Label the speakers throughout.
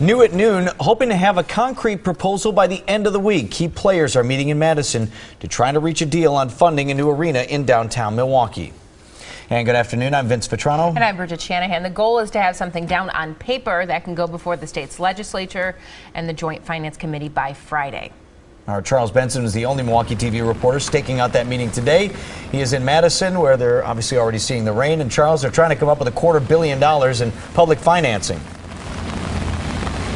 Speaker 1: New at noon, hoping to have a concrete proposal by the end of the week. Key players are meeting in Madison to try to reach a deal on funding a new arena in downtown Milwaukee. And good afternoon, I'm Vince Petrano.
Speaker 2: And I'm Bridget Shanahan. The goal is to have something down on paper that can go before the state's legislature and the Joint Finance Committee by Friday.
Speaker 1: Our Charles Benson is the only Milwaukee TV reporter staking out that meeting today. He is in Madison, where they're obviously already seeing the rain. And Charles, they're trying to come up with $250 million in public financing.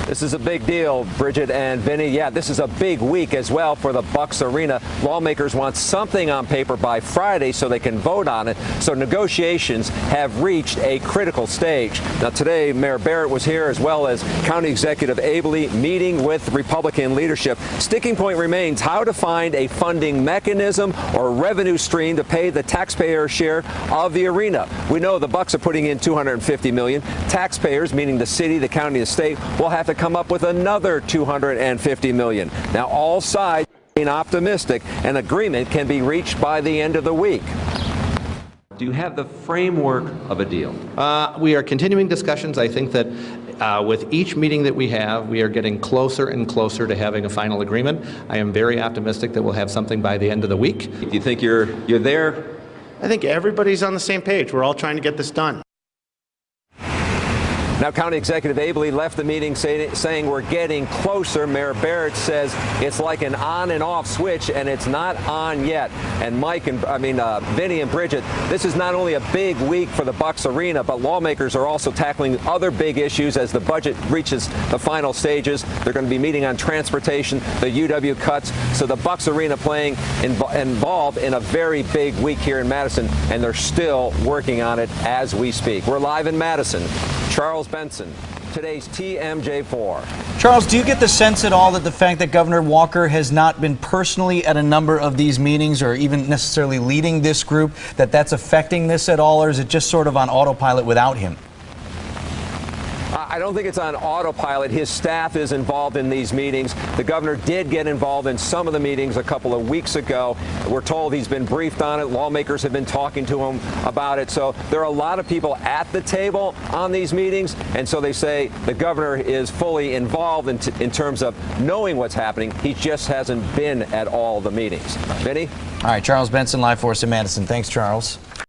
Speaker 3: This is a big deal, Bridget and Vinny. Yeah, this is a big week as well for the Bucks Arena. Lawmakers want something on paper by Friday so they can vote on it. So negotiations have reached a critical stage. Now today, Mayor Barrett was here, as well as County Executive Abele, meeting with Republican leadership. Sticking point remains how to find a funding mechanism or revenue stream to pay the taxpayer share of the arena. We know the Bucks are putting in $250 million. Taxpayers, meaning the city, the county, the state, will have to come up with another $250 million. Now, all sides being optimistic, an agreement can be reached by the end of the week. Do you have the framework of a deal?
Speaker 4: We are continuing discussions. I think that with each meeting that we have, we are getting closer and closer to having a final agreement. I am very optimistic that we'll have something by the end of the week.
Speaker 3: Do you think you're there?
Speaker 5: I think everybody's on the same page. We're all trying to get this done.
Speaker 3: Now, County Executive Abele left the meeting saying we're getting closer. Mayor Barrett says it's like an on and off switch, and it's not on yet. And Vinny and Bridget, this is not only a big week for the Bucks Arena, but lawmakers are also tackling other big issues as the budget reaches the final stages. They're going to be meeting on transportation, the UW cuts. So the Bucks Arena playing involved in a very big week here in Madison, and they're still working on it as we speak. We're live in Madison. Charles Benson, today's TMJ4.
Speaker 1: Charles, do you get the sense at all that the fact that Governor Walker has not been personally at a number of these meetings or even necessarily leading this group, that that's affecting this at all, or is it just sort of on autopilot without him?
Speaker 3: I don't think it's on autopilot. His staff is involved in these meetings. The governor did get involved in some of the meetings a couple of weeks ago. We're told he's been briefed on it. Lawmakers have been talking to him about it. So there are a lot of people at the table on these meetings. And so they say the governor is fully involved in terms of knowing what's happening. He just hasn't been at all the meetings. Vinny?
Speaker 1: All right, Charles Benson, live for us in Madison. Thanks, Charles.